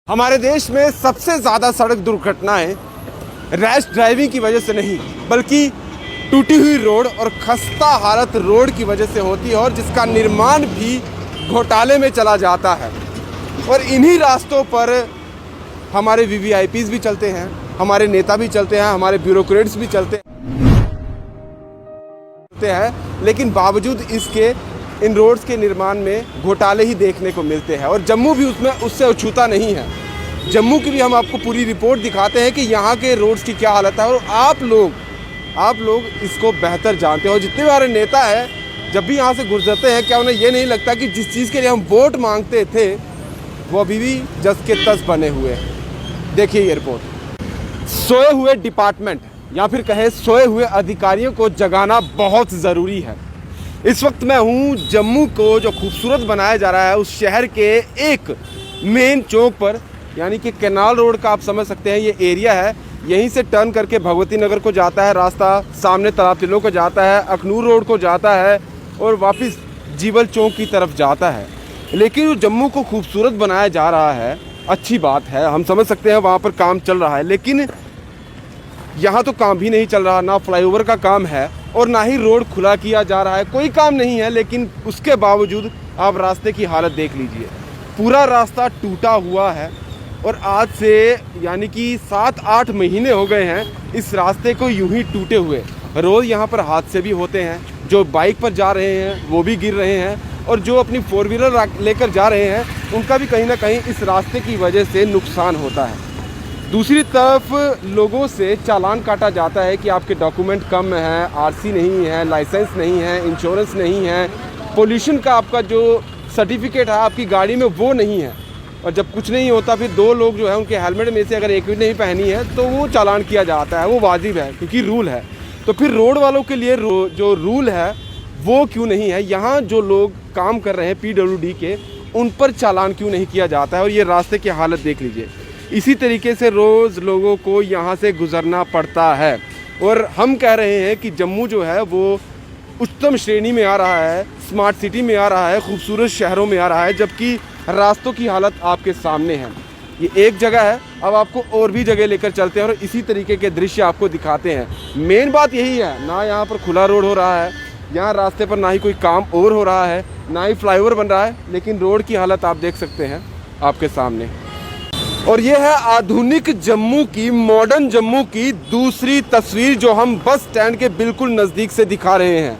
हमारे देश में सबसे ज़्यादा सड़क दुर्घटनाएं रैश ड्राइविंग की वजह से नहीं बल्कि टूटी हुई रोड और खस्ता हालत रोड की वजह से होती है, और जिसका निर्माण भी घोटाले में चला जाता है। और इन्हीं रास्तों पर हमारे वीवीआईपीज़ भी चलते हैं, हमारे नेता भी चलते हैं, हमारे ब्यूरोक्रेट्स भी चलते हैं, लेकिन बावजूद इसके इन रोड्स के निर्माण में घोटाले ही देखने को मिलते हैं। और जम्मू भी उससे अछूता नहीं है। जम्मू की भी हम आपको पूरी रिपोर्ट दिखाते हैं कि यहाँ के रोड्स की क्या हालत है, और आप लोग इसको बेहतर जानते हो। जितने हमारे नेता हैं जब भी यहाँ से गुजरते हैं, क्या उन्हें ये नहीं लगता कि जिस चीज़ के लिए हम वोट मांगते थे वो अभी भी जस के तस बने हुए हैं। देखिए ये रिपोर्ट। सोए हुए डिपार्टमेंट या फिर कहें सोए हुए अधिकारियों को जगाना बहुत ज़रूरी है। इस वक्त मैं हूँ जम्मू को जो खूबसूरत बनाया जा रहा है उस शहर के एक मेन चौक पर, यानी कि कैनाल रोड का आप समझ सकते हैं ये एरिया है। यहीं से टर्न करके भगवती नगर को जाता है रास्ता, सामने तालाब तिलों को जाता है, अखनूर रोड को जाता है और वापस जीवल चौक की तरफ जाता है। लेकिन जम्मू को खूबसूरत बनाया जा रहा है, अच्छी बात है, हम समझ सकते हैं वहाँ पर काम चल रहा है। लेकिन यहाँ तो काम भी नहीं चल रहा, ना फ्लाईओवर का काम है और ना ही रोड खुला किया जा रहा है, कोई काम नहीं है। लेकिन उसके बावजूद आप रास्ते की हालत देख लीजिए, पूरा रास्ता टूटा हुआ है। और आज से यानी कि 7-8 महीने हो गए हैं इस रास्ते को यूं ही टूटे हुए। रोज़ यहाँ पर हादसे भी होते हैं, जो बाइक पर जा रहे हैं वो भी गिर रहे हैं, और जो अपनी 4 व्हीलर लेकर जा रहे हैं उनका भी कहीं ना कहीं इस रास्ते की वजह से नुकसान होता है। दूसरी तरफ लोगों से चालान काटा जाता है कि आपके डॉक्यूमेंट कम हैं, आरसी नहीं है, लाइसेंस नहीं है, इंश्योरेंस नहीं है, पोल्यूशन का आपका जो सर्टिफिकेट है आपकी गाड़ी में वो नहीं है। और जब कुछ नहीं होता फिर 2 लोग जो है उनके हेलमेट में से अगर एक भी नहीं पहनी है तो वो चालान किया जाता है, वो वाजिब है क्योंकि रूल है। तो फिर रोड वालों के लिए जो रूल है वो क्यों नहीं है? यहाँ जो लोग काम कर रहे हैं PWD के, उन पर चालान क्यों नहीं किया जाता है? और ये रास्ते की हालत देख लीजिए। इसी तरीके से रोज़ लोगों को यहाँ से गुज़रना पड़ता है। और हम कह रहे हैं कि जम्मू जो है वो उच्चतम श्रेणी में आ रहा है, स्मार्ट सिटी में आ रहा है, खूबसूरत शहरों में आ रहा है, जबकि रास्तों की हालत आपके सामने है। ये एक जगह है, अब आपको और भी जगह लेकर चलते हैं और इसी तरीके के दृश्य आपको दिखाते हैं। मेन बात यही है, ना यहाँ पर खुला रोड हो रहा है, यहाँ रास्ते पर ना ही कोई काम और हो रहा है, ना ही फ्लाईओवर बन रहा है, लेकिन रोड की हालत आप देख सकते हैं आपके सामने। और ये है आधुनिक जम्मू की, मॉडर्न जम्मू की दूसरी तस्वीर जो हम बस स्टैंड के बिल्कुल नज़दीक से दिखा रहे हैं।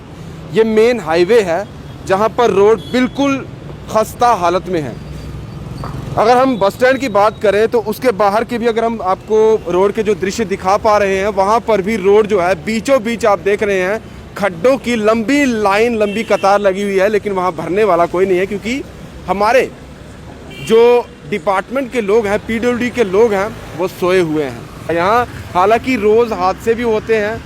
ये मेन हाईवे है जहाँ पर रोड बिल्कुल खस्ता हालत में है। अगर हम बस स्टैंड की बात करें तो उसके बाहर के भी अगर हम आपको रोड के जो दृश्य दिखा पा रहे हैं, वहाँ पर भी रोड जो है बीचों बीच आप देख रहे हैं खड्डों की लंबी लाइन, लंबी कतार लगी हुई है, लेकिन वहाँ भरने वाला कोई नहीं है क्योंकि हमारे जो डिपार्टमेंट के लोग हैं, PWD के लोग हैं, वो सोए हुए हैं। यहाँ हालांकि रोज़ हादसे भी होते हैं,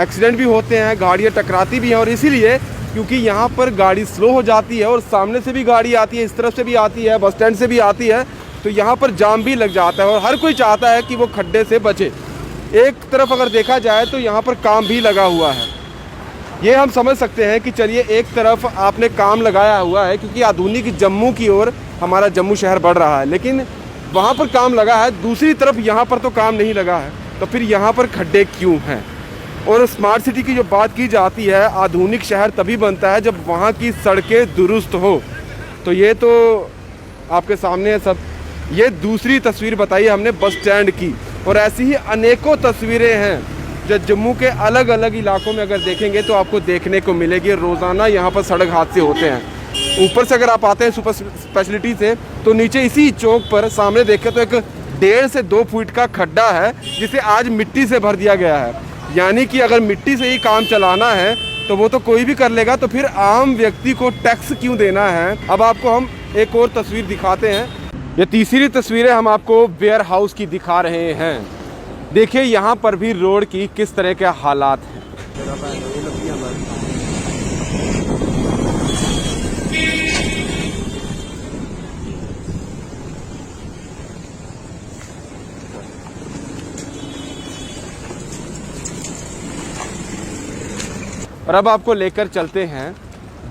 एक्सीडेंट भी होते हैं, गाड़ियाँ टकराती भी हैं, और इसीलिए क्योंकि यहाँ पर गाड़ी स्लो हो जाती है और सामने से भी गाड़ी आती है, इस तरफ से भी आती है, बस स्टैंड से भी आती है, तो यहाँ पर जाम भी लग जाता है और हर कोई चाहता है कि वो खड्डे से बचे। एक तरफ अगर देखा जाए तो यहाँ पर काम भी लगा हुआ है। ये हम समझ सकते हैं कि चलिए एक तरफ आपने काम लगाया हुआ है क्योंकि आधुनिक जम्मू की ओर हमारा जम्मू शहर बढ़ रहा है, लेकिन वहाँ पर काम लगा है, दूसरी तरफ यहाँ पर तो काम नहीं लगा है, तो फिर यहाँ पर खड्डे क्यों हैं? और स्मार्ट सिटी की जो बात की जाती है, आधुनिक शहर तभी बनता है जब वहाँ की सड़कें दुरुस्त हो। तो ये तो आपके सामने है सब। ये दूसरी तस्वीर बताई हमने बस स्टैंड की, और ऐसी ही अनेकों तस्वीरें हैं जो जम्मू के अलग अलग इलाकों में अगर देखेंगे तो आपको देखने को मिलेगी। रोज़ाना यहाँ पर सड़क हादसे होते हैं। ऊपर से अगर आप आते हैं सुपर स्पेशलिटी से तो नीचे इसी चौक पर सामने देखें तो एक 1.5 से 2 फुट का खड्डा है जिसे आज मिट्टी से भर दिया गया है। यानी कि अगर मिट्टी से ही काम चलाना है तो वो तो कोई भी कर लेगा, तो फिर आम व्यक्ति को टैक्स क्यों देना है? अब आपको हम एक और तस्वीर दिखाते हैं। ये तीसरी तस्वीरें हम आपको वेयर हाउस की दिखा रहे हैं। देखिए यहाँ पर भी रोड की किस तरह के हालात हैं। और अब आपको लेकर चलते हैं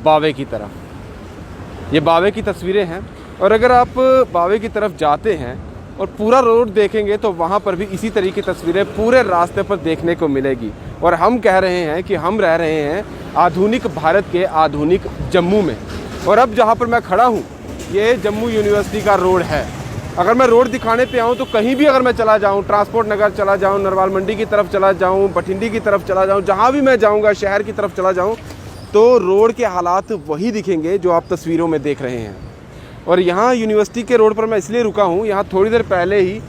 बावे की तरफ। ये बावे की तस्वीरें हैं, और अगर आप बावे की तरफ जाते हैं और पूरा रोड देखेंगे तो वहाँ पर भी इसी तरीके की तस्वीरें पूरे रास्ते पर देखने को मिलेगी। और हम कह रहे हैं कि हम रह रहे हैं आधुनिक भारत के आधुनिक जम्मू में। और अब जहाँ पर मैं खड़ा हूँ ये जम्मू यूनिवर्सिटी का रोड है। अगर मैं रोड दिखाने पे आऊँ तो कहीं भी अगर मैं चला जाऊँ, ट्रांसपोर्ट नगर चला जाऊँ, नरवाल मंडी की तरफ चला जाऊँ, बठिंडी की तरफ चला जाऊँ, जहाँ भी मैं जाऊँगा, शहर की तरफ चला जाऊँ, तो रोड के हालात वही दिखेंगे जो आप तस्वीरों में देख रहे हैं। और यहाँ यूनिवर्सिटी के रोड पर मैं इसलिए रुका हूँ, यहाँ थोड़ी देर पहले ही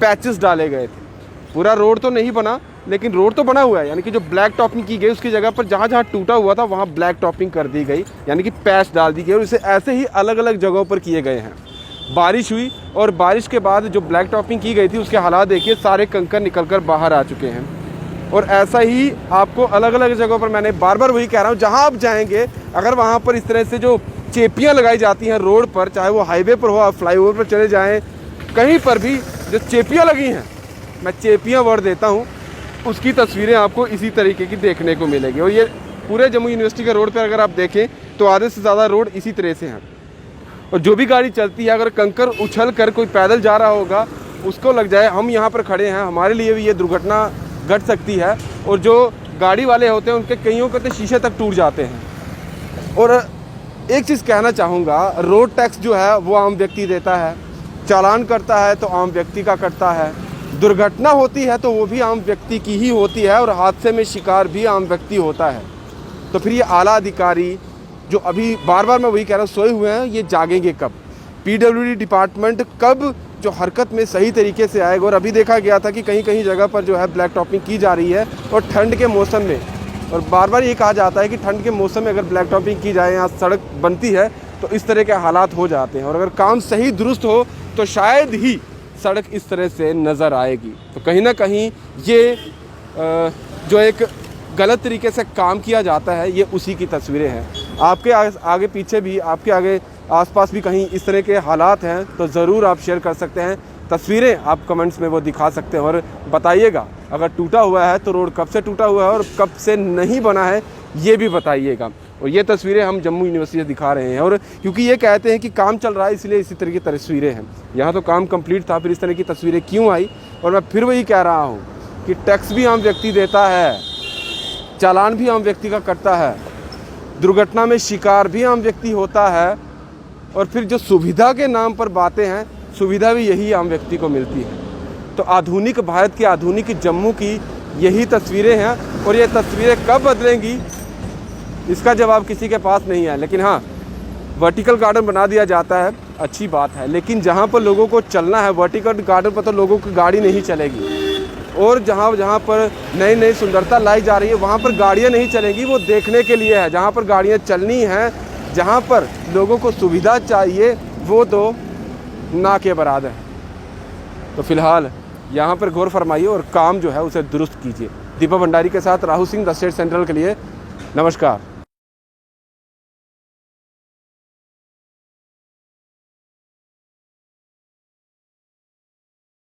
पैचेस डाले गए थे। पूरा रोड तो नहीं बना लेकिन रोड तो बना हुआ है, यानी कि जो ब्लैक टॉपिंग की गई उसकी जगह पर जहाँ जहाँ टूटा हुआ था वहाँ ब्लैक टॉपिंग कर दी गई, यानी कि पैच डाल दी गई। और इसे ऐसे ही अलग अलग जगहों पर किए गए हैं। बारिश हुई और बारिश के बाद जो ब्लैक टॉपिंग की गई थी उसके हालात देखिए, सारे कंकर निकल कर बाहर आ चुके हैं। और ऐसा ही आपको अलग अलग जगहों पर, मैंने बार बार वही कह रहा हूँ, जहाँ आप जाएंगे अगर वहाँ पर इस तरह से जो चेपियाँ लगाई जाती हैं रोड पर, चाहे वो हाईवे पर हो, आप फ्लाईओवर पर चले जाएं, कहीं पर भी जो चेपियाँ लगी हैं, मैं चेपियाँ वर्ड देता हूँ, उसकी तस्वीरें आपको इसी तरीके की देखने को मिलेगी। और ये पूरे जम्मू यूनिवर्सिटी के रोड पर अगर आप देखें तो आधे से ज़्यादा रोड इसी तरह से हैं। और जो भी गाड़ी चलती है, अगर कंकर उछल कर कोई पैदल जा रहा होगा उसको लग जाए, हम यहाँ पर खड़े हैं, हमारे लिए भी ये दुर्घटना घट सकती है। और जो गाड़ी वाले होते हैं उनके कईयों के तो शीशे तक टूट जाते हैं। और एक चीज़ कहना चाहूँगा, रोड टैक्स जो है वो आम व्यक्ति देता है, चालान करता है तो आम व्यक्ति का कटता है, दुर्घटना होती है तो वो भी आम व्यक्ति की ही होती है, और हादसे में शिकार भी आम व्यक्ति होता है। तो फिर ये आला अधिकारी जो अभी बार बार मैं वही कह रहा हूँ सोए हुए हैं, ये जागेंगे कब? पीडब्ल्यूडी डिपार्टमेंट कब जो हरकत में सही तरीके से आएगा? और अभी देखा गया था कि कहीं कहीं जगह पर जो है ब्लैक टॉपिंग की जा रही है, और ठंड के मौसम में, और बार बार ये कहा जाता है कि ठंड के मौसम में अगर ब्लैक टॉपिंग की जाए, यहाँ सड़क बनती है तो इस तरह के हालात हो जाते हैं। और अगर काम सही दुरुस्त हो तो शायद ही सड़क इस तरह से नज़र आएगी। तो कहीं ना कहीं ये जो एक गलत तरीके से काम किया जाता है, ये उसी की तस्वीरें हैं। आपके आगे पीछे भी, आपके आगे आसपास भी कहीं इस तरह के हालात हैं तो ज़रूर आप शेयर कर सकते हैं, तस्वीरें आप कमेंट्स में वो दिखा सकते हैं। और बताइएगा अगर टूटा हुआ है तो रोड कब से टूटा हुआ है और कब से नहीं बना है, ये भी बताइएगा। और ये तस्वीरें हम जम्मू यूनिवर्सिटी से दिखा रहे हैं। और क्योंकि ये कहते हैं कि काम चल रहा है इसलिए इसी तरह की तस्वीरें हैं। यहाँ तो काम कंप्लीट था, फिर इस तरह की तस्वीरें क्यों आई? और मैं फिर वही कह रहा हूँ कि टैक्स भी आम व्यक्ति देता है, चालान भी आम व्यक्ति का कटता है, दुर्घटना में शिकार भी आम व्यक्ति होता है, और फिर जो सुविधा के नाम पर बातें हैं, सुविधा भी यही आम व्यक्ति को मिलती है। तो आधुनिक भारत के आधुनिक जम्मू की यही तस्वीरें हैं। और ये तस्वीरें कब बदलेंगी इसका जवाब किसी के पास नहीं है। लेकिन हाँ, वर्टिकल गार्डन बना दिया जाता है, अच्छी बात है, लेकिन जहाँ पर लोगों को चलना है वर्टिकल गार्डन पर तो लोगों की गाड़ी नहीं चलेगी। और जहाँ जहाँ पर नई नई सुंदरता लाई जा रही है वहाँ पर गाड़ियाँ नहीं चलेंगी, वो देखने के लिए है। जहाँ पर गाड़ियाँ चलनी हैं, जहाँ पर लोगों को सुविधा चाहिए, वो तो ना के बराबर है। तो फिलहाल यहाँ पर गौर फरमाइए और काम जो है उसे दुरुस्त कीजिए। दीपक भंडारी के साथ Rahul Singh, the state central के लिए नमस्कार।